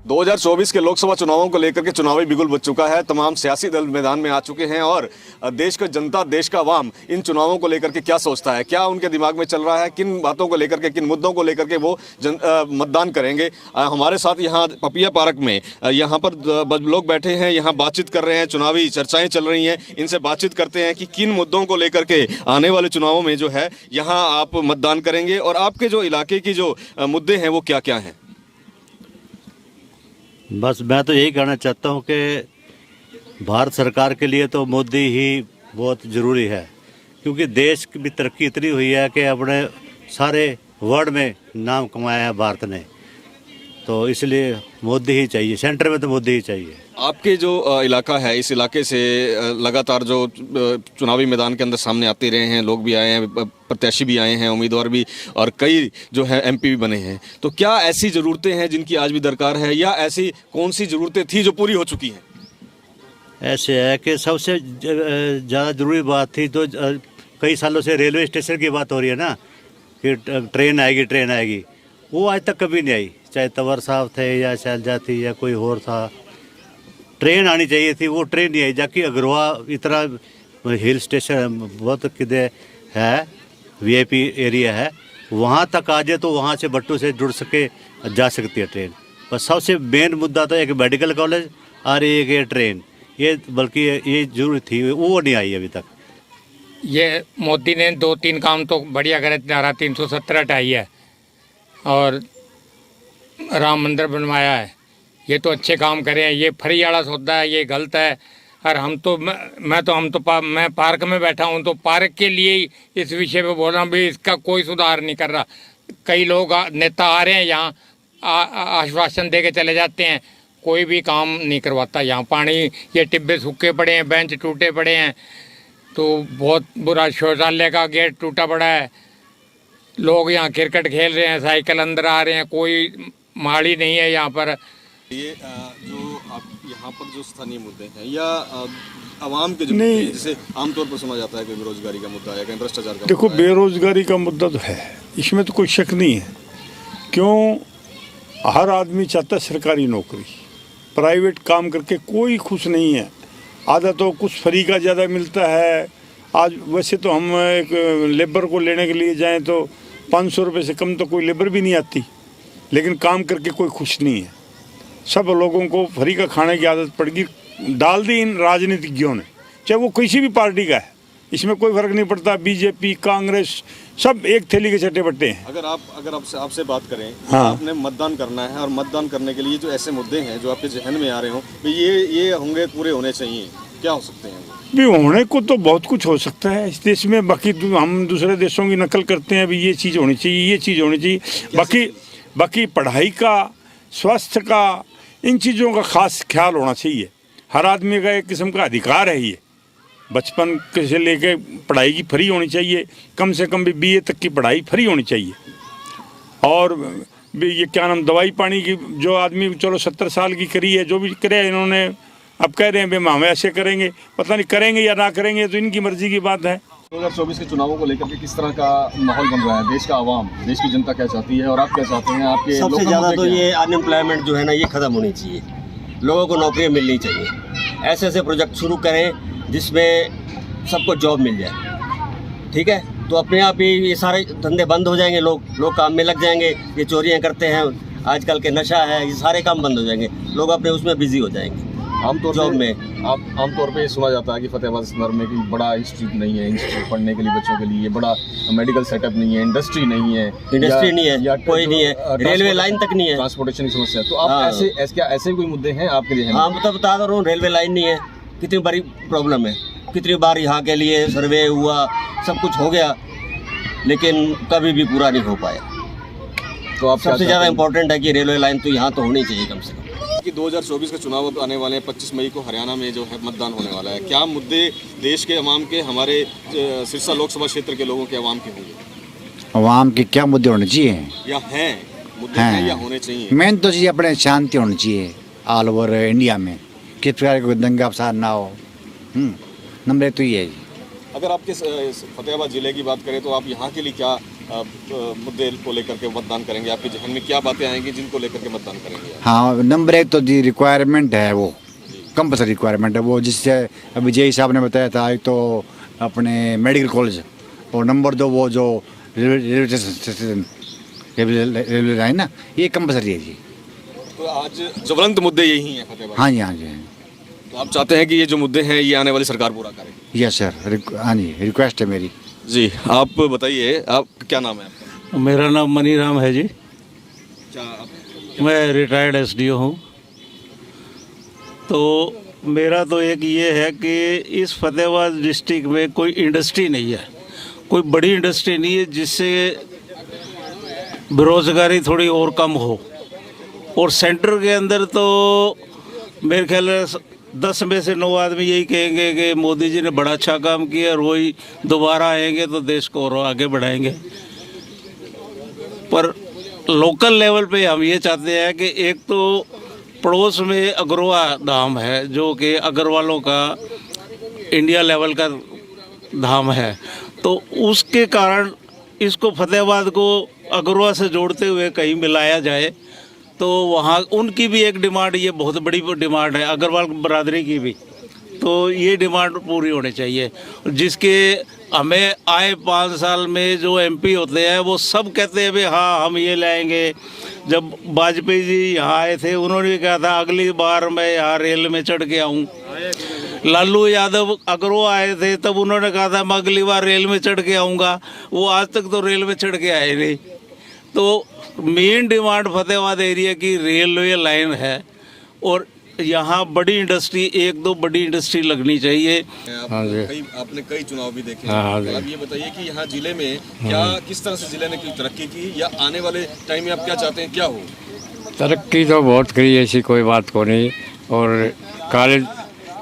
2024 के लोकसभा चुनावों को लेकर के चुनावी बिगुल बज चुका है। तमाम सियासी दल मैदान में आ चुके हैं और देश का जनता, देश का अवाम इन चुनावों को लेकर के क्या सोचता है, क्या उनके दिमाग में चल रहा है, किन बातों को लेकर के, किन मुद्दों को लेकर के वो मतदान करेंगे। हमारे साथ यहाँ पपिया पार्क में यहाँ पर लोग बैठे हैं, यहाँ बातचीत कर रहे हैं, चुनावी चर्चाएं चल रही हैं। इनसे बातचीत करते हैं कि किन मुद्दों को लेकर के आने वाले चुनावों में जो है यहाँ आप मतदान करेंगे और आपके जो इलाके की जो मुद्दे हैं वो क्या क्या हैं। बस मैं तो यही कहना चाहता हूँ कि भारत सरकार के लिए तो मोदी ही बहुत ज़रूरी है, क्योंकि देश की भी तरक्की इतनी हुई है कि अपने सारे वर्ल्ड में नाम कमाया है भारत ने, तो इसलिए मोदी ही चाहिए, सेंटर में तो मोदी ही चाहिए। आपके जो इलाका है, इस इलाके से लगातार जो चुनावी मैदान के अंदर सामने आते रहे हैं, लोग भी आए हैं, प्रत्याशी भी आए हैं, उम्मीदवार भी, और कई जो है एमपी भी बने हैं, तो क्या ऐसी ज़रूरतें हैं जिनकी आज भी दरकार है, या ऐसी कौन सी ज़रूरतें थी जो पूरी हो चुकी हैं? ऐसे है कि सबसे ज़्यादा ज़रूरी बात थी तो कई सालों से रेलवे स्टेशन की बात हो रही है ना, कि ट्रेन आएगी, वो आज तक कभी नहीं आई। चाहे तंवर साहब थे या शैलजा थी या कोई और था, ट्रेन आनी चाहिए थी, वो ट्रेन नहीं आई। जाकि अग्रवा इतना हिल स्टेशन बहुत किधर है, वीआईपी एरिया है, वहाँ तक आ जाए तो वहाँ से बट्टू से जुड़ सके, जा सकती है ट्रेन। बस सबसे मेन मुद्दा तो एक मेडिकल कॉलेज और एक ये ट्रेन, ये बल्कि ये जरूरी थी, वो नहीं आई अभी तक। ये मोदी ने 2-3 काम तो बढ़िया करे। धारा 370 हटाई है और राम मंदिर बनवाया है, ये तो अच्छे काम करे हैं। ये फ्री वाला सौदा है, ये गलत है। और मैं पार्क में बैठा हूँ, तो पार्क के लिए ही इस विषय पे बोल रहा हूँ भी इसका कोई सुधार नहीं कर रहा। कई लोग नेता आ रहे हैं यहाँ, आश्वासन दे के चले जाते हैं, कोई भी काम नहीं करवाता। यहाँ पानी, ये टिब्बे सूखे पड़े हैं, बेंच टूटे पड़े हैं, तो बहुत बुरा। शौचालय का गेट टूटा पड़ा है, लोग यहाँ क्रिकेट खेल रहे हैं, साइकिल अंदर आ रहे हैं, कोई माली नहीं है यहाँ पर। ये जो आप यहाँ पर जो स्थानीय मुद्दे हैं या आवाम के जो मुद्दे हैं, जैसे आमतौर पर सुना जाता है कि बेरोजगारी का मुद्दा है, कहीं भ्रष्टाचार का। देखो, बेरोजगारी का मुद्दा तो है, इसमें तो कोई शक नहीं है। क्यों, हर आदमी चाहता है सरकारी नौकरी, प्राइवेट काम करके कोई खुश नहीं है। आधा तो कुछ फ्री का ज़्यादा मिलता है। आज वैसे तो हम एक लेबर को लेने के लिए जाएं तो 500 रुपये से कम तो कोई लेबर भी नहीं आती, लेकिन काम करके कोई खुश नहीं है। सब लोगों को फ्री का खाने की आदत पड़ गई, डाल दी इन राजनीतिज्ञों ने, चाहे वो किसी भी पार्टी का है, इसमें कोई फर्क नहीं पड़ता। बीजेपी, कांग्रेस, सब एक थैली के चट्टे बट्टे हैं। अगर आपसे बात करें, हाँ, आपने मतदान करना है और मतदान करने के लिए जो ऐसे मुद्दे हैं जो आपके जहन में आ रहे हो, तो ये होंगे, पूरे होने चाहिए, क्या हो सकते हैं? भी होने को तो बहुत कुछ हो सकता है इस देश में। बाकी हम दूसरे देशों की नकल करते हैं, भी ये चीज़ होनी चाहिए, ये चीज़ होनी चाहिए। बाकी पढ़ाई का, स्वास्थ्य का, इन चीज़ों का खास ख्याल होना चाहिए। हर आदमी का एक किस्म का अधिकार है, ये बचपन से लेके पढ़ाई की फ्री होनी चाहिए, कम से कम भी बीए तक की पढ़ाई फ्री होनी चाहिए। और ये क्या नाम, दवाई पानी की जो आदमी चलो 70 साल की करी है, जो भी करे इन्होंने, अब कह रहे हैं भाई हम ऐसे करेंगे, पता नहीं करेंगे या ना करेंगे, तो इनकी मर्जी की बात है। 2024 के चुनावों को लेकर के किस तरह का माहौल बन रहा है? देश का आवाम, देश की जनता क्या चाहती है और आप क्या चाहते हैं? आपके सबसे ज़्यादा तो ये अनएम्प्लॉयमेंट जो है ना, ये ख़त्म होनी चाहिए, लोगों को नौकरियाँ मिलनी चाहिए। ऐसे ऐसे प्रोजेक्ट शुरू करें जिसमें सबको जॉब मिल जाए, ठीक है? तो अपने आप ही ये सारे धंधे बंद हो जाएंगे, लोग काम में लग जाएंगे। ये चोरियाँ करते हैं आजकल के, नशा है, ये सारे काम बंद हो जाएंगे, लोग अपने उसमें बिजी हो जाएंगे। आमतौर पे सुना जाता है कि फतेहाबाद शहर में कोई बड़ा इंस्टीट्यूट नहीं है, इंस्टीट्यूट पढ़ने के लिए बच्चों के लिए बड़ा मेडिकल सेटअप नहीं है, इंडस्ट्री नहीं है, कोई नहीं है, रेलवे लाइन तक नहीं है, ट्रांसपोर्टेशन की समस्या। तो आप ऐसे कोई मुद्दे हैं आपके लिए? हाँ, मैं तो बता रहा हूँ, रेलवे लाइन नहीं है, कितनी बड़ी प्रॉब्लम है। कितनी बार यहाँ के लिए सर्वे हुआ, सब कुछ हो गया, लेकिन कभी भी पूरा नहीं हो पाया। तो आप सबसे ज़्यादा इम्पोर्टेंट है कि रेलवे लाइन तो यहाँ तो होनी चाहिए कम से कम। कि 2024 का चुनाव आने वाले हैं, 25 मई को हरियाणा में जो है मतदान होने वाला है। क्या मुद्दे देश के अवाम के, हमारे सिरसा लोकसभा क्षेत्र के लोगों के अवाम के होंगे? अवाम के क्या मुद्दे होने चाहिए या हैं मुद्दे हैं या होने चाहिए? मेन तो चीज़ अपने शांति होनी चाहिए ऑल ओवर इंडिया में, किस प्रकार कोई दंगा फसाद ना हो। नंबर एक तो ये है। अगर आपके फतेहाबाद ज़िले की बात करें तो आप यहाँ के लिए क्या मुद्दे को लेकर के मतदान करेंगे? आपके जहन में क्या बातें आएंगी जिनको लेकर के मतदान करेंगे आप? हाँ, नंबर 1 तो जी रिक्वायरमेंट है, वो कंपल्सरी रिक्वायरमेंट है वो, जिससे अभी जय साहब ने बताया था। एक तो अपने मेडिकल कॉलेज, और नंबर 2 वो जो रेलवे स्टेशन, रेलवे लाइन ना, ये कंपल्सरी है जी। तो आज ज्वलंत मुद्दे यही हैं फतेहाबाद? हाँ जी, हाँ जी, तो आप चाहते हैं कि ये जो मुद्दे हैं ये आने वाली सरकार पूरा करे? यस सर, हाँ जी, रिक्वेस्ट है मेरी। जी, आप बताइए, आप क्या नाम है आपका? मेरा नाम मनीराम है जी। क्या आप मैं रिटायर्ड एसडीओ हूँ। तो मेरा तो एक ये है कि इस फतेहाबाद डिस्ट्रिक्ट में कोई इंडस्ट्री नहीं है, कोई बड़ी इंडस्ट्री नहीं है जिससे बेरोज़गारी थोड़ी और कम हो। और सेंटर के अंदर तो मेरे ख्याल 10 में से 9 आदमी यही कहेंगे कि मोदी जी ने बड़ा अच्छा काम किया, और वही दोबारा आएंगे तो देश को और आगे बढ़ाएंगे। पर लोकल लेवल पे हम ये चाहते हैं कि एक तो पड़ोस में अग्रवा धाम है, जो कि अग्रवालों का इंडिया लेवल का धाम है, तो उसके कारण इसको फतेहाबाद को अग्रवा से जोड़ते हुए कहीं मिलाया जाए। तो वहाँ उनकी भी एक डिमांड, ये बहुत बड़ी डिमांड है अग्रवाल बरादरी की भी, तो ये डिमांड पूरी होनी चाहिए। जिसके हमें आए 5 साल में जो एमपी होते हैं वो सब कहते हैं भाई हाँ हम ये लाएंगे। जब वाजपेयी जी यहाँ आए थे उन्होंने भी कहा था अगली बार मैं यहाँ रेल में चढ़ के आऊँ। लालू यादव अग्रवा आए थे तब उन्होंने कहा था मैं अगली बार रेल में चढ़ के आऊँगा, वो आज तक तो रेल में चढ़ के आए नहीं। तो मेन डिमांड फतेहाबाद एरिया की रेलवे लाइन है, और यहाँ बड़ी इंडस्ट्री, 1-2 बड़ी इंडस्ट्री लगनी चाहिए। आपने कई चुनाव भी देखे हैं। अब ये बताइए कि यहाँ जिले में क्या, किस तरह से जिले ने की तरक्की की, या आने वाले टाइम में आप क्या चाहते हैं क्या हो? तरक्की तो बहुत करी, ऐसी कोई बात को नहीं। और कॉलेज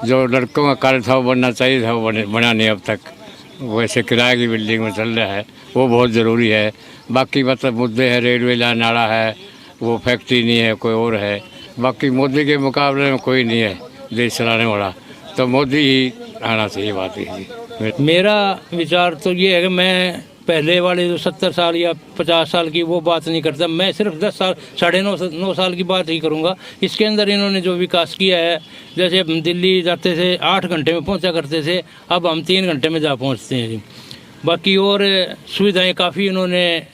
जो लड़कों का कॉलेज था वो बनना चाहिए था, वो बना नहीं अब तक। वैसे किराए की बिल्डिंग में चल रहा है, वो बहुत ज़रूरी है। बाकी मतलब मुद्दे हैं, रेलवे लाइन नाला है, वो फैक्ट्री नहीं है, कोई और है। बाकी मोदी के मुकाबले में कोई नहीं है देश चलाने वाला, तो मोदी ही आना चाहिए। बात है मेरा विचार तो ये है कि मैं पहले वाले जो 70 साल या 50 साल की वो बात नहीं करता, मैं सिर्फ 10 साल 9.5 साल की बात ही करूँगा। इसके अंदर इन्होंने जो विकास किया है, जैसे हम दिल्ली जाते थे 8 घंटे में पहुँचा करते थे, अब हम 3 घंटे में जा पहुँचते हैं जी। बाकी और सुविधाएं काफ़ी इन्होंने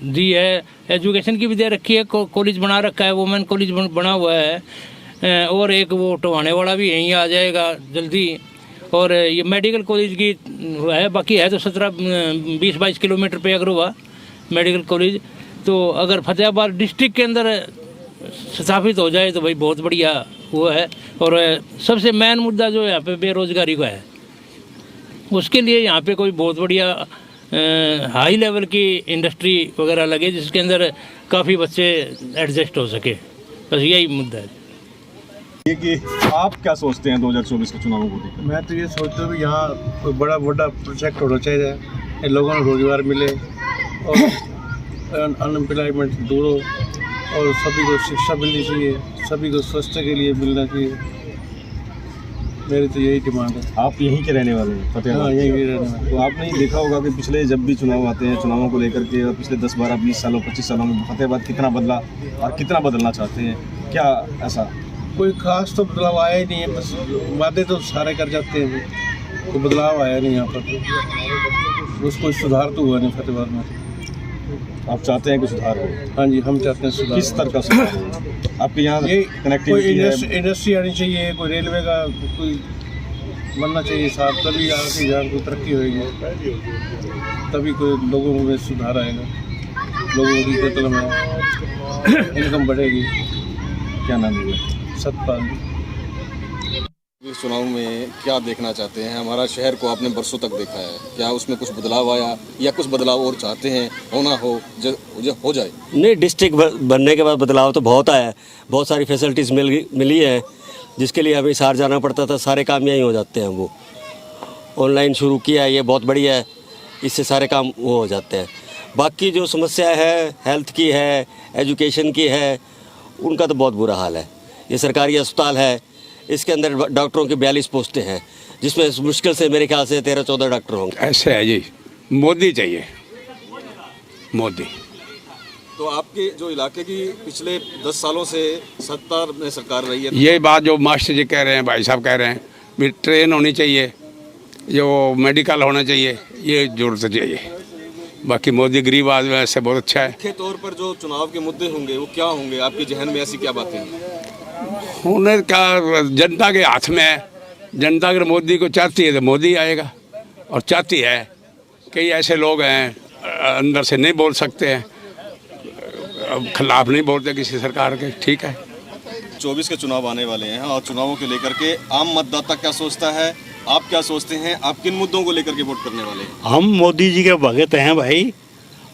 दी है, एजुकेशन की भी दे रखी है, कॉलेज बना रखा है, वुमेन कॉलेज बना हुआ है, और एक वो टवाने वाला भी यहीं आ जाएगा जल्दी। और ये मेडिकल कॉलेज की है, बाकी है तो 17-20-22 किलोमीटर पे अगर हुआ मेडिकल कॉलेज। तो अगर फतेहाबाद डिस्ट्रिक्ट के अंदर स्थापित हो जाए तो भाई बहुत बढ़िया वो है। और सबसे मेन मुद्दा जो यहाँ पे बेरोज़गारी का है, उसके लिए यहाँ पे कोई बहुत बढ़िया हाई लेवल की इंडस्ट्री वगैरह लगे जिसके अंदर काफ़ी बच्चे एडजस्ट हो सके, बस यही मुद्दा है। ये कि आप क्या सोचते हैं 2024 के चुनावों को लेकर? मैं तो ये सोचता हूँ कि यहाँ कोई बड़ा प्रोजेक्ट होना चाहिए, लोगों को रोजगार मिले और अनएम्प्लॉयमेंट दूर हो, और सभी को शिक्षा मिलनी चाहिए, सभी को स्वास्थ्य के लिए मिलना चाहिए। मेरी तो यही डिमांड है। आप यहीं के रहने वाले हैं फतेहाबाद? हाँ, यहीं के रहने वाले। तो आपने ये देखा होगा कि पिछले जब भी चुनाव आते हैं, चुनावों को लेकर के पिछले 10, 12, 20 सालों 25 सालों में फतेहाबाद कितना बदला और कितना बदलना चाहते हैं, क्या ऐसा कोई खास तो बदलाव आया ही नहीं है, बस वादे तो सारे कर जाते हैं, कोई बदलाव आया नहीं यहाँ पर, बस कोई सुधार तो हुआ नहीं फतेहाबाद में। आप चाहते हैं कि सुधार हो? हाँ जी, हम चाहते हैं सुधार। किस तरह का सुधार हो? आपके यहाँ ये कनेक्टिविटी है, इंडस्ट्री आनी चाहिए, कोई रेलवे का कोई बनना चाहिए साहब, तभी आगे यहाँ कोई तरक्की होगी, तभी कोई लोगों में सुधार आएगा, लोगों की मतलब में इनकम बढ़ेगी। क्या नाम है? सतपाल। इस चुनाव में क्या देखना चाहते हैं? हमारा शहर को आपने बरसों तक देखा है, क्या उसमें कुछ बदलाव आया या कुछ बदलाव और चाहते हैं होना हो जो हो जाए? नहीं, डिस्ट्रिक्ट बनने के बाद बदलाव तो बहुत आया है, बहुत सारी फैसिलिटीज़ मिली है, जिसके लिए हमें हिसार जाना पड़ता था, सारे काम यहीं हो जाते हैं। वो ऑनलाइन शुरू किया है, ये बहुत बढ़िया है, इससे सारे काम वो हो जाते हैं। बाकी जो समस्या है हेल्थ की है, एजुकेशन की है, उनका तो बहुत बुरा हाल है। ये सरकारी अस्पताल है, इसके अंदर डॉक्टरों की 42 पोस्टें हैं, जिसमें मुश्किल से मेरे ख्याल से 13-14 डॉक्टर होंगे। ऐसे है जी, मोदी चाहिए, मोदी। तो आपके जो इलाके की पिछले 10 सालों से सत्ता में सरकार रही है, ये बात जो मास्टर जी कह रहे हैं, भाई साहब कह रहे हैं, भी ट्रेन होनी चाहिए, जो मेडिकल होना चाहिए, ये जरूरत चाहिए। बाकी मोदी गरीब आदमी ऐसे बहुत अच्छा है। मुख्य तौर पर जो चुनाव के मुद्दे होंगे वो क्या होंगे आपके जहन में, ऐसी क्या बातें हैं? उन्हें क्या, जनता के हाथ में है। जनता अगर मोदी को चाहती है तो मोदी आएगा, और चाहती है कई ऐसे लोग हैं अंदर से नहीं बोल सकते हैं, खिलाफ नहीं बोलते किसी सरकार के। ठीक है, 24 के चुनाव आने वाले हैं और चुनावों को लेकर के आम मतदाता क्या सोचता है, आप क्या सोचते हैं, आप किन मुद्दों को लेकर के वोट करने वाले हैं? हम मोदी जी के भगत हैं भाई।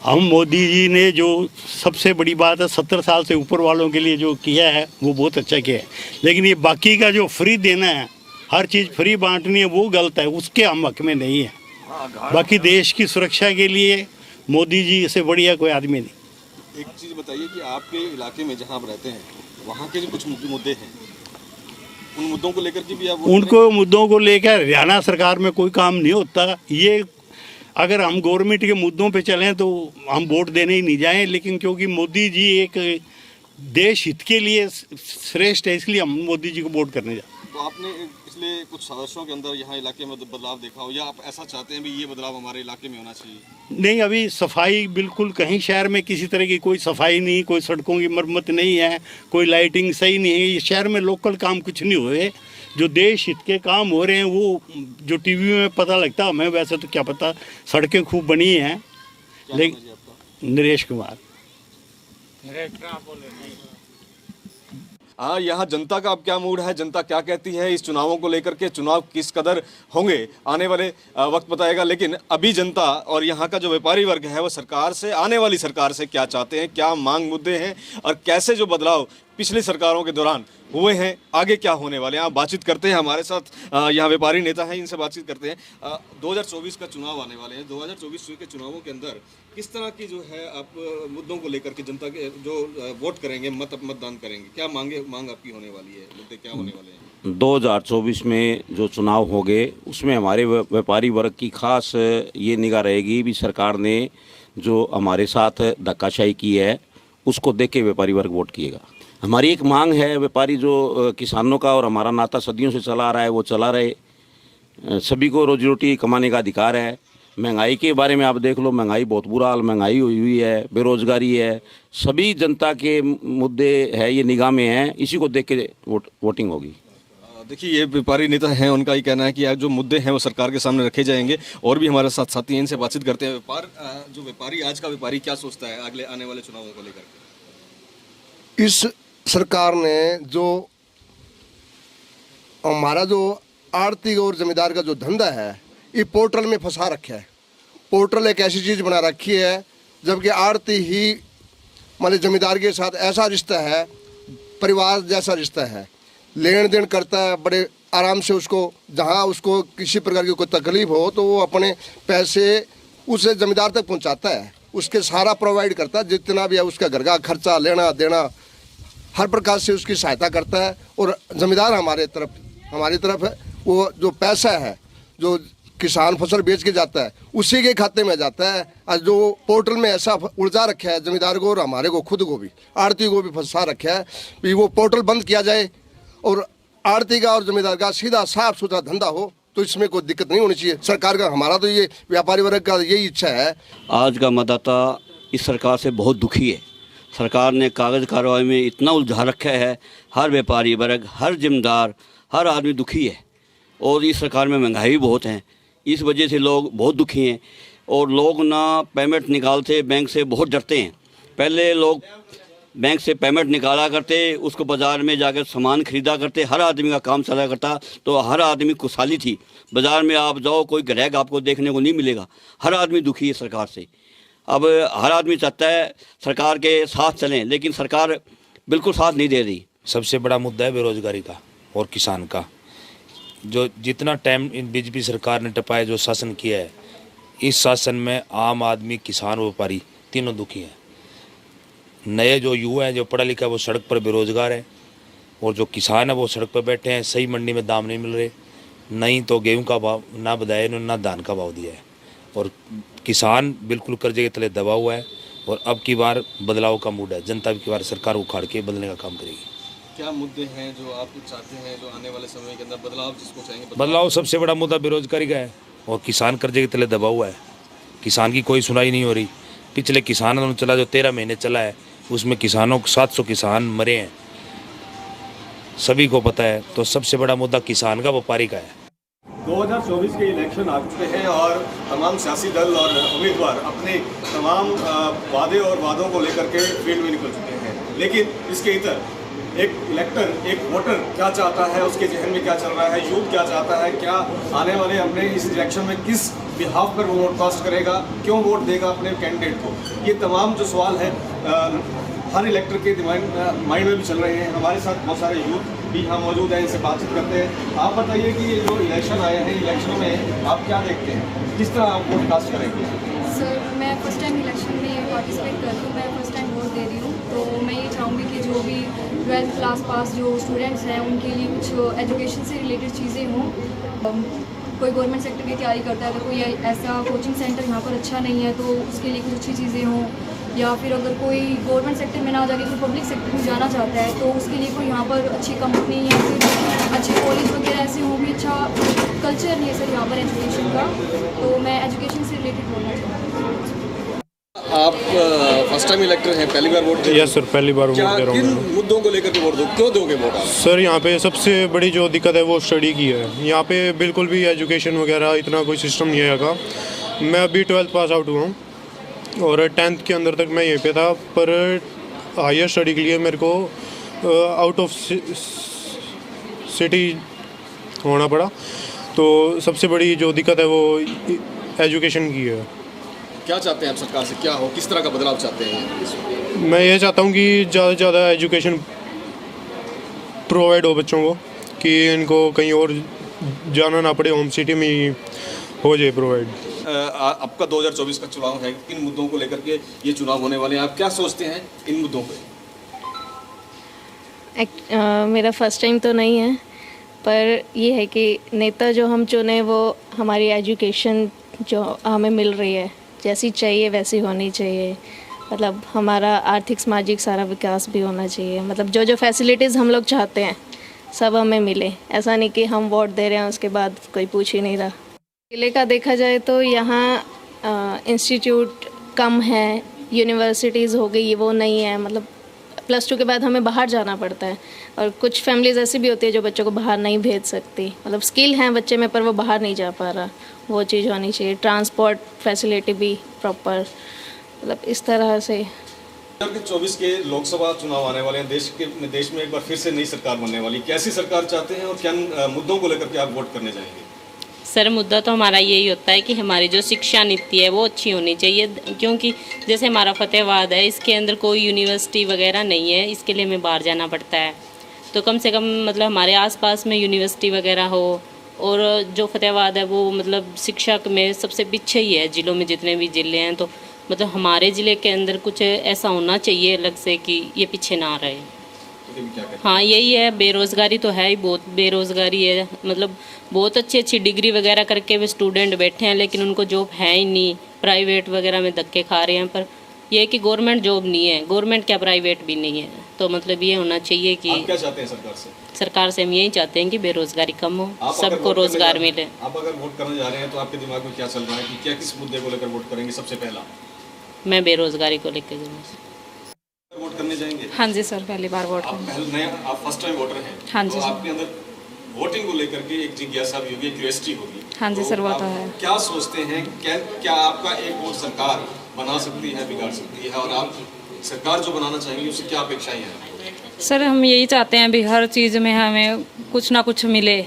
हम मोदी जी ने जो सबसे बड़ी बात है 70 साल से ऊपर वालों के लिए जो किया है वो बहुत अच्छा किया है, लेकिन ये बाकी का जो फ्री देना है, हर चीज़ फ्री बांटनी है, वो गलत है, उसके हम हक में नहीं है। बाकी देश की सुरक्षा के लिए मोदी जी से बढ़िया कोई आदमी नहीं। एक चीज़ बताइए कि आपके इलाके में जहाँ आप रहते हैं वहाँ के जो कुछ मुद्दे हैं, उन मुद्दों को लेकर के भी आप उनको मुद्दों को लेकर हरियाणा सरकार में कोई काम नहीं होता। ये अगर हम गवर्नमेंट के मुद्दों पे चलें तो हम वोट देने ही नहीं जाएं, लेकिन क्योंकि मोदी जी एक देश हित के लिए श्रेष्ठ है, इसलिए हम मोदी जी को वोट करने जाते। तो आपने पिछले कुछ सालों के अंदर यहाँ इलाके में बदलाव देखा हो, या आप ऐसा चाहते हैं भी ये बदलाव हमारे इलाके में होना चाहिए? नहीं, अभी सफाई बिल्कुल कहीं शहर में किसी तरह की कोई सफाई नहीं, कोई सड़कों की मरम्मत नहीं है, कोई लाइटिंग सही नहीं है। ये शहर में लोकल काम कुछ नहीं हुए, जो देश हित के काम हो रहे हैं वो जो टीवी में पता लगता, हमें वैसे तो क्या पता। सड़कें खूब बनी हैं, लेकिन नरेश कुमार। हाँ, यहाँ जनता का अब क्या मूड है, जनता क्या कहती है इस चुनावों को लेकर के, चुनाव किस कदर होंगे आने वाले वक्त बताएगा। लेकिन अभी जनता और यहाँ का जो व्यापारी वर्ग है वो सरकार से, आने वाली सरकार से क्या चाहते हैं, क्या मांग मुद्दे हैं और कैसे जो बदलाव पिछली सरकारों के दौरान हुए हैं, आगे क्या होने वाले हैं, आप बातचीत करते हैं। हमारे साथ यहाँ व्यापारी नेता हैं, इनसे बातचीत करते हैं। 2024 का चुनाव आने वाले हैं, 2024 के चुनावों के अंदर किस तरह की जो है आप मुद्दों को लेकर के जनता के जो वोट करेंगे, मतदान करेंगे, क्या मांग आपकी होने वाली है, मुद्दे क्या होने वाले हैं? 2024 में जो चुनाव होंगे उसमें हमारे व्यापारी वर्ग की खास ये निगाह रहेगी भी सरकार ने जो हमारे साथ धक्काशाही की है उसको देख के व्यापारी वर्ग वोट किएगा। हमारी एक मांग है, व्यापारी जो किसानों का और हमारा नाता सदियों से चला आ रहा है वो चला रहे। सभी को रोजी रोटी कमाने का अधिकार है। महंगाई के बारे में आप देख लो, महंगाई बहुत बुरा हाल महंगाई हुई है, बेरोजगारी है, सभी जनता के मुद्दे है, ये निगाह में है, इसी को देख के वोटिंग होगी। देखिए, ये व्यापारी नेता हैं, उनका ही कहना है कि जो मुद्दे हैं वो सरकार के सामने रखे जाएंगे। और भी हमारे साथ साथी हैं, इनसे बातचीत करते हैं। जो व्यापारी, आज का व्यापारी क्या सोचता है अगले आने वाले चुनावों को लेकर? इस सरकार ने जो हमारा जो आड़ती और जमींदार का जो धंधा है ये पोर्टल में फंसा रखा है। पोर्टल एक ऐसी चीज़ बना रखी है जबकि आड़ती ही मतलब जमींदार के साथ ऐसा रिश्ता है, परिवार जैसा रिश्ता है, लेन देन करता है बड़े आराम से। उसको जहाँ उसको किसी प्रकार की कोई तकलीफ हो तो वो अपने पैसे उस जमींदार तक पहुँचाता है, उसके सारा प्रोवाइड करता है, जितना भी है उसका घर का खर्चा लेना देना हर प्रकार से उसकी सहायता करता है। और जमींदार हमारी तरफ है, वो जो पैसा है जो किसान फसल बेच के जाता है उसी के खाते में जाता है। और जो पोर्टल में ऐसा उलझा रखा है जमींदार को और हमारे को खुद को भी, आड़ती को भी फंसा रखा है कि वो पोर्टल बंद किया जाए और आड़ती का और जमींदार का सीधा साफ सुथरा धंधा हो, तो इसमें कोई दिक्कत नहीं होनी चाहिए। सरकार का, हमारा तो ये व्यापारी वर्ग का यही इच्छा है। आज का मतदाता इस सरकार से बहुत दुखी है। सरकार ने कागज़ कार्रवाई में इतना उलझा रखा है, हर व्यापारी वर्ग, हर जिम्मेदार, हर आदमी दुखी है। और इस सरकार में महंगाई भी बहुत है, इस वजह से लोग बहुत दुखी हैं। और लोग ना पेमेंट निकालते बैंक से बहुत डरते हैं। पहले लोग बैंक से पेमेंट निकाला करते, उसको बाज़ार में जाकर सामान ख़रीदा करते, हर आदमी का काम चला करता, तो हर आदमी खुशहाली थी। बाज़ार में आप जाओ, कोई ग्राहक आपको देखने को नहीं मिलेगा। हर आदमी दुखी है सरकार से। अब हर आदमी चाहता है सरकार के साथ चलें, लेकिन सरकार बिल्कुल साथ नहीं दे रही। सबसे बड़ा मुद्दा है बेरोजगारी का और किसान का। जो जितना टाइम बीजेपी सरकार ने टपाया, जो शासन किया है, इस शासन में आम आदमी, किसान, व्यापारी तीनों दुखी हैं। नए जो युवा हैं, जो पढ़ा लिखा है, वो सड़क पर बेरोजगार है, और जो किसान है वो सड़क पर बैठे हैं। सही मंडी में दाम नहीं मिल रहे, नहीं तो गेहूं का भाव ना बताया, ना धान का भाव दिया है, और किसान बिल्कुल कर्जे के तले दबा हुआ है। और अब की बार बदलाव का मूड है, जनता अब की बार सरकार उखाड़ के बदलने का काम करेगी। क्या मुद्दे हैं जो आप चाहते हैं, जो आने वाले समय के अंदर बदलाव जिसको चाहेंगे? बदलाव सबसे बड़ा मुद्दा बेरोजगारी का है और किसान कर्जे के तले दबा हुआ है। किसान की कोई सुनाई नहीं हो रही। पिछले किसान आंदोलन चला जो 13 महीने चला है, उसमें किसानों 700 किसान मरे हैं, सभी को पता है। तो सबसे बड़ा मुद्दा किसान का, व्यापारी का है। 2024 के इलेक्शन आ चुके हैं और तमाम सियासी दल और उम्मीदवार अपने तमाम वादे और वादों को लेकर के फील्ड में निकल चुके हैं, लेकिन इसके इतर एक इलेक्टर, एक वोटर क्या चाहता है, उसके जहन में क्या चल रहा है, यूथ क्या चाहता है, क्या आने वाले अपने इस इलेक्शन में किस बिहाफ पर वो वोट कास्ट करेगा, क्यों वोट देगा अपने कैंडिडेट को, ये तमाम जो सवाल है हर इलेक्टर के माइंड में भी चल रहे हैं। हमारे साथ बहुत सारे यूथ भी यहाँ मौजूद हैं, इनसे बातचीत करते हैं। आप बताइए कि ये जो इलेक्शन आए हैं, इलेक्शनों में आप क्या देखते हैं, किस तरह आप वोट कास्ट करेंगे? सर, मैं फर्स्ट टाइम इलेक्शन में पार्टिसिपेट कर रही हूँ, मैं फर्स्ट टाइम वोट दे रही हूँ। तो मैं ये चाहूँगी कि जो भी 12th क्लास पास जो स्टूडेंट्स हैं उनके लिए कुछ एजुकेशन से रिलेटेड चीज़ें हों। कोई गवर्नमेंट सेक्टर की तैयारी करता है, अगर कोई ऐसा कोचिंग सेंटर यहाँ पर अच्छा नहीं है तो उसके लिए कुछ अच्छी चीज़ें हों, या फिर अगर कोई गवर्नमेंट सेक्टर में ना जाके कोई पब्लिक सेक्टर में जाना चाहता है तो उसके लिए कोई यहाँ पर अच्छी कंपनी या फिर अच्छे कॉलेज वगैरह ऐसे हों भी। अच्छा कल्चर नहीं है सर यहाँ पर एजुकेशन का, तो मैं एजुकेशन से रिलेटेड बोलना चाहती हूँ। आप फर्स्ट टाइम इलेक्टर हैं, पहली बार वोट दे रहे हैं? यस सर, पहली बार वोट दे रहा हूँ। किन मुद्दों को लेकर के वोट दो, क्यों दोगे वोट आप? सर यहाँ पे सबसे बड़ी जो दिक्कत है वो स्टडी की है। यहाँ पे बिल्कुल भी एजुकेशन वगैरह इतना कोई सिस्टम नहीं है। मैं अभी 12th पास आउट हुआ हूँ और 10th के अंदर तक मैं यहीं पे था, पर हायर स्टडी के लिए मेरे को आउट ऑफ सिटी होना पड़ा। तो सबसे बड़ी जो दिक्कत है वो एजुकेशन की है। क्या चाहते हैं आप सरकार से, क्या हो, किस तरह का बदलाव चाहते हैं? मैं ये चाहता हूँ कि ज़्यादा से ज़्यादा एजुकेशन प्रोवाइड हो बच्चों को, कि इनको कहीं और जाना ना पड़े, होम सिटी में ही हो जाए प्रोवाइड। आपका 2024 का चुनाव है, किन मुद्दों को लेकर के ये चुनाव होने वाले हैं, आप क्या सोचते हैं इन मुद्दों पे? मेरा फर्स्ट टाइम तो नहीं है, पर ये है कि नेता जो हम चुने वो हमारी एजुकेशन जो हमें मिल रही है जैसी चाहिए वैसी होनी चाहिए। मतलब हमारा आर्थिक सामाजिक सारा विकास भी होना चाहिए। मतलब जो जो फैसिलिटीज़ हम लोग चाहते हैं सब हमें मिले। ऐसा नहीं कि हम वोट दे रहे हैं उसके बाद कोई पूछ ही नहीं रहा। जिले का देखा जाए तो यहाँ इंस्टीट्यूट कम है, यूनिवर्सिटीज़ हो गई वो नहीं है। मतलब +2 के बाद हमें बाहर जाना पड़ता है, और कुछ फैमिलीज़ ऐसी भी होती है जो बच्चों को बाहर नहीं भेज सकती। मतलब स्किल हैं बच्चे में पर वो बाहर नहीं जा पा रहा, वो चीज़ होनी चाहिए। ट्रांसपोर्ट फैसिलिटी भी प्रॉपर, मतलब इस तरह से। 2024 के लोकसभा चुनाव आने वाले हैं, देश में एक बार फिर से नई सरकार बनने वाली, कैसी सरकार चाहते हैं और क्या मुद्दों को लेकर के आप वोट करने जाएंगे? सर, मुद्दा तो हमारा यही होता है कि हमारी जो शिक्षा नीति है वो अच्छी होनी चाहिए, क्योंकि जैसे हमारा फतेहाबाद है, इसके अंदर कोई यूनिवर्सिटी वगैरह नहीं है, इसके लिए हमें बाहर जाना पड़ता है। तो कम से कम मतलब हमारे आसपास में यूनिवर्सिटी वगैरह हो। और जो फतेहाबाद है वो मतलब शिक्षा में सबसे पीछे ही है जिलों में, जितने भी ज़िले हैं। तो मतलब हमारे ज़िले के अंदर कुछ ऐसा होना चाहिए अलग से कि ये पीछे ना रहे। हाँ, यही है, बेरोज़गारी तो है ही, बहुत बेरोज़गारी है। मतलब बहुत अच्छी डिग्री वगैरह करके वे स्टूडेंट बैठे हैं, लेकिन उनको जॉब है ही नहीं। प्राइवेट वगैरह में धक्के खा रहे हैं, पर यह है कि गवर्नमेंट जॉब नहीं है, गवर्नमेंट क्या प्राइवेट भी नहीं है। तो मतलब ये होना चाहिए कि आप क्या चाहते हैं सरकार से? सरकार से हम यही चाहते हैं कि बेरोज़गारी कम हो, सबको रोज़गार मिले। आप अगर वोट करने जा रहे हैं तो आपके दिमाग में क्या चल रहा है कि क्या किस मुद्दे को लेकर वोट करेंगे? सबसे पहला मैं बेरोज़गारी को लेकर वोट करने जाएंगे। हाँ जी सर, पहली बार वोट आप फर्स्ट टाइम वोटर हैं। हाँ जी तो सर। आपके अंदर वोटिंग को लेकर के एक जिज्ञासा भी होगी, क्यूरियोसिटी होगी। हाँ जी सर, वो तो है। क्या सोचते हैं, क्या आपका एक वोट सरकार बना सकती है, बिगाड़ सकती है, और आप सरकार जो बनाना चाहेंगे उससे क्या अपेक्षाएं हैं? सर, हम यही चाहते हैं भी हर चीज़ में हमें कुछ ना कुछ मिले।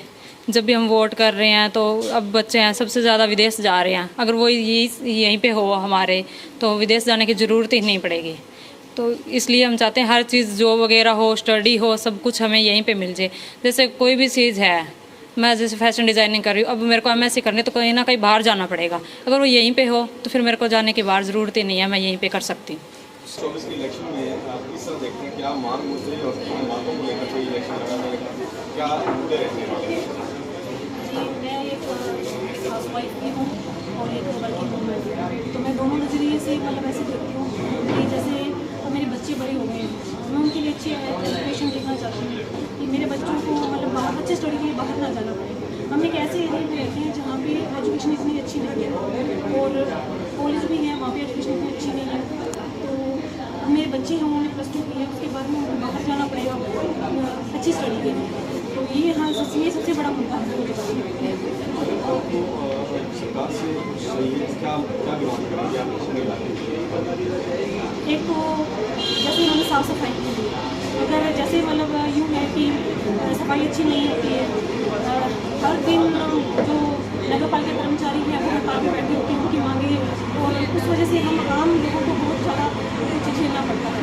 जब भी हम वोट कर रहे हैं तो अब बच्चे हैं सबसे ज़्यादा विदेश जा रहे हैं, अगर वो यहीं पे हो हमारे तो विदेश जाने की ज़रूरत ही नहीं पड़ेगी। तो इसलिए हम चाहते हैं हर चीज़ जॉब वगैरह हो, स्टडी हो, सब कुछ हमें यहीं पे मिल जाए। जैसे कोई भी चीज़ है, मैं जैसे फैशन डिज़ाइनिंग कर रही हूँ, अब मेरे को MSc करनी तो कहीं ना कहीं बाहर जाना पड़ेगा। अगर वो यहीं पे हो तो फिर मेरे को जाने की बाहर ज़रूरत ही नहीं है, मैं यहीं पे कर सकती हूँ। 24 के इलेक्शन में आप किस तरह देखते हैं, क्या मांग मुद्दे और बातों को लेकर कोई इलेक्शन लगा है, क्या मुद्दे रहने वाले हैं? मैं एक हाउसवाइफ भी हूँ और एक वर्किंग वूमेन। तो मैं दोनों नज़रिए से मतलब ऐसे देखती हूँ कि जैसे मेरे बच्चे बड़े हो गए हैं, मैं उनके लिए अच्छी एजुकेशन देखना चाहती हूँ कि मेरे बच्चों को मतलब बाहर अच्छे स्टडी के लिए बाहर ना जाना पड़े। हम एक ऐसे एरिया में रहते हैं जहाँ पे एजुकेशन इतनी अच्छी नहीं है और कॉलेज भी है, वहाँ पे एजुकेशन इतनी अच्छी नहीं है। तो मेरे बच्चे हैं, उन्होंने +2 की है, उसके बाद में उनको बाहर जाना पड़ेगा अच्छी स्टडी के लिए। तो ये हाँ ये सबसे बड़ा मुद्दा है। एक तो जैसे उन्होंने साफ़ सफाई के लिए, अगर जैसे मतलब यूँ है कि सफाई अच्छी नहीं होती है, हर दिन जो नगर पालिका कर्मचारी हैं वो हड़ताल में बैठे होते हैं उनकी मांगे, और उस वजह से हम आम लोगों को बहुत ज़्यादा कुछ झेलना पड़ता है।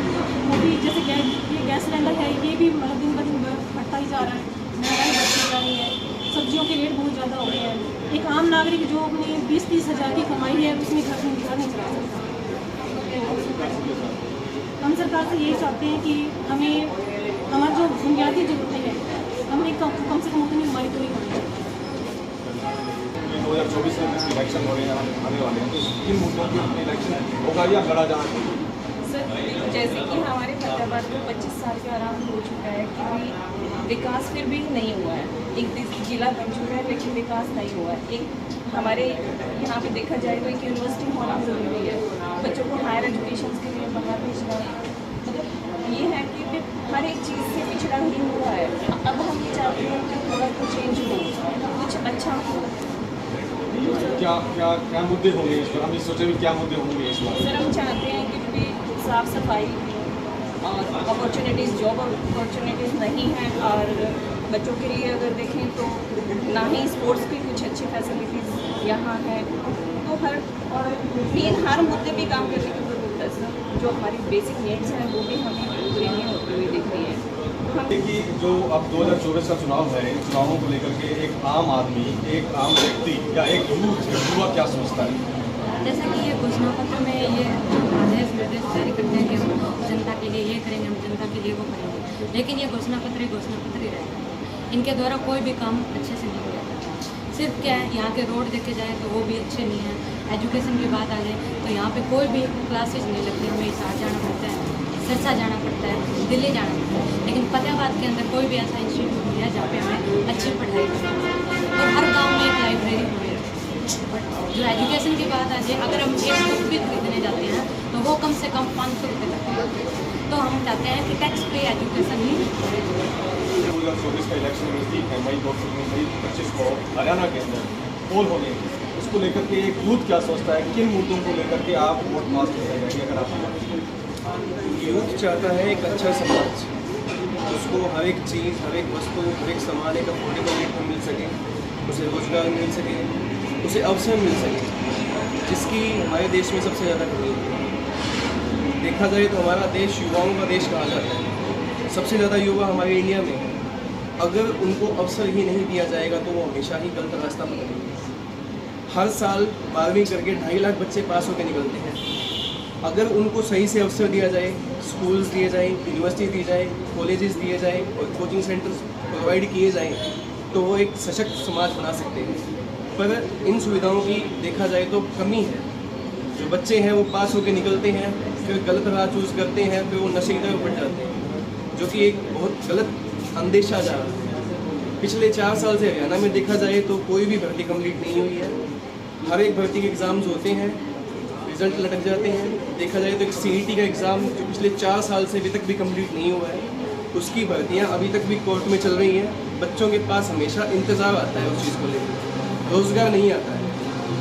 वो भी जैसे ये गैस सिलेंडर है, ये भी मतलब दिन ब दिन बढ़ता ही जा रहा है, महंगाई बढ़ती जा रही है, सब्जियों के रेट बहुत ज़्यादा हो गए हैं। एक आम नागरिक जो अपनी 20-30 हज़ार की कमाई है उसमें घर नहीं चला सकता। हम सरकार से यही चाहते हैं कि हमें हमारी जो बुनियादी ज़रूरतें हैं हमें कम से कम उतनी हमारी पूरी होनी चाहिए। 2024 में इलेक्शन हो रहे हैं, आने वाले हैं, तो किन मुद्दों पर इलेक्शन होगा या लड़ा जाना चाहिए? सर जैसे कि हमारे फतेहाबाद में 25 साल के आराम हो चुका है कि भाई विकास फिर भी नहीं हुआ है। एक जिला बन चुका है लेकिन विकास नहीं हुआ है। एक हमारे यहाँ पे देखा जाए तो एक यूनिवर्सिटी होना ज़रूरी है, बच्चों को हायर एजुकेशन के लिए बाहर भेजना, मतलब ये है कि फिर हर एक चीज़ से पिछड़ा ही हुआ है। अब हम ये चाहते हैं कि थोड़ा कुछ चेंज हो, कुछ अच्छा हो। क्या क्या क्या मुद्दे होंगे इस पर? हम ये सोचे भी क्या मुद्दे होंगे इस बार? सर हम चाहते हैं कि साफ़ सफाई और अपॉर्चुनिटीज़, जॉब अपॉर्चुनिटीज़ नहीं हैं, और बच्चों के लिए अगर देखें तो ना ही स्पोर्ट्स की कुछ अच्छी फैसिलिटीज़ यहाँ है। तो हर मुद्दे पे काम करने की ज़रूरत है सर। जो हमारी बेसिक नीड्स हैं वो भी हमें पूरी नहीं होती हुई दिख रही है। कि जो अब 2024 का चुनाव है, इन चुनावों को लेकर के एक आम आदमी, एक आम व्यक्ति या एक युवा क्या सोचता है? जैसे कि ये घोषणा पत्र में ये आदेश निर्देश जारी करते हैं कि हम जनता के लिए ये करेंगे, हम जनता के लिए वो करेंगे, लेकिन ये घोषणा पत्र ही रहता है। इनके द्वारा कोई भी काम अच्छे से नहीं किया जाता। सिर्फ क्या है, यहाँ के रोड देखे जाए तो वो भी अच्छे नहीं हैं। एजुकेशन की बात आ जाए तो यहाँ पे कोई भी क्लासेज नहीं लगती, हमें हिसार जाना पड़ता है, सिरसा जाना पड़ता है, दिल्ली जाना पड़ता है। लेकिन फतेहाबाद के अंदर कोई भी ऐसा इंस्टीट्यूट नहीं है जहाँ पे हमें अच्छी पढ़ाई करनी है। और हर गाँव में एक लाइब्रेरी होनी है। जो एजुकेशन की बात आ जाए, अगर हम एक बुक भी खरीदने जाते हैं तो वो कम से कम 500 रुपये लगते हैं। तो हम चाहते हैं कि टैक्स पे एजुकेशन ही 2024 का इलेक्शन नज़दीक है, मई 25 को हरियाणा के अंदर पोल होने, उसको लेकर के एक यूथ क्या सोचता है, किन मुद्दों को लेकर के आप वोट पास कर जाएंगे? अगर आप यूथ चाहता है एक अच्छा समाज, उसको हर एक चीज़, हर एक वस्तु, हर एक सामान एक अफोर्डेबल रेट में मिल सके, उसे रोजगार मिल सके, उसे अवसर मिल सके, जिसकी हमारे देश में सबसे ज़्यादा कमी है। देखा जाए तो हमारा देश युवाओं का देश कहा जाता है, सबसे ज़्यादा युवा हमारे इंडिया में है। अगर उनको अवसर ही नहीं दिया जाएगा तो वो हमेशा ही गलत रास्ता पकड़ेंगे। हर साल 12वीं करके 2.5 लाख बच्चे पास होकर निकलते हैं। अगर उनको सही से अवसर दिया जाए, स्कूल्स दिए जाए, यूनिवर्सिटी दी जाए, कॉलेजेस दिए जाए और कोचिंग सेंटर्स प्रोवाइड किए जाएँ तो वो एक सशक्त समाज बना सकते हैं। पर इन सुविधाओं की देखा जाए तो कमी है। जो बच्चे हैं वो पास होकर निकलते हैं, फिर गलत राह चूज़ करते हैं, फिर वो नशे की तरफ बढ़ जाते हैं, जो कि एक बहुत गलत अंदेशा जा रहा है। पिछले 4 साल से हरियाणा में देखा जाए तो कोई भी भर्ती कंप्लीट नहीं हुई है। हर एक भर्ती के एग्ज़ाम्स होते हैं, रिजल्ट लटक जाते हैं। देखा जाए तो एक CET का एग्ज़ाम जो पिछले 4 साल से अभी तक भी कंप्लीट नहीं हुआ है, उसकी भर्तियाँ अभी तक भी कोर्ट में चल रही हैं। बच्चों के पास हमेशा इंतज़ार आता है उस चीज़ को लेकर, रोज़गार नहीं आता है।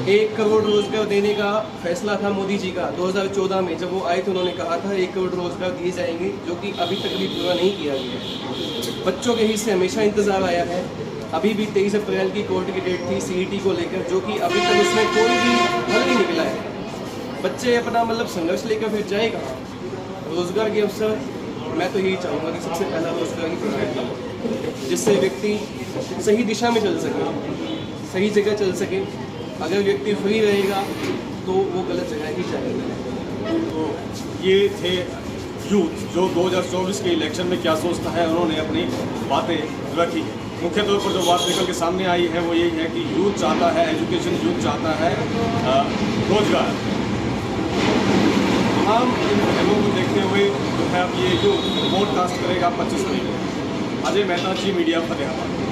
1 करोड़ रोज़गार देने का फैसला था मोदी जी का 2014 में, जब वो आए थे उन्होंने कहा था 1 करोड़ रोज़गार दिए जाएंगे, जो कि अभी तक भी पूरा नहीं किया गया है। बच्चों के हिस्से हमेशा इंतज़ार आया है। अभी भी 23 अप्रैल की कोर्ट की डेट थी CET को लेकर, जो कि अभी तक उसमें कोई भी हल नहीं निकला है। बच्चे अपना मतलब संघर्ष लेकर फिर जाएगा। रोज़गार के अवसर मैं तो यही चाहूँगा कि सबसे पहला रोज़गार की प्रोवाइड करें, जिससे व्यक्ति सही दिशा में चल सके, सही जगह चल सके। अगर व्यक्ति फ्री रहेगा तो वो गलत जगह ही जाएगा। तो ये थे यूथ जो 2024 के इलेक्शन में क्या सोचता है, उन्होंने अपनी बातें रखी है। मुख्य तौर पर जो बात निकल के सामने आई है वो यही है कि यूथ चाहता है एजुकेशन, यूथ चाहता है रोजगार। तमाम इन पहलुओं को देखते हुए जो है अब ये जो वोट कास्ट करेगा 25 मई को। अजय मेहता, जी मीडिया, फतेहाबाद।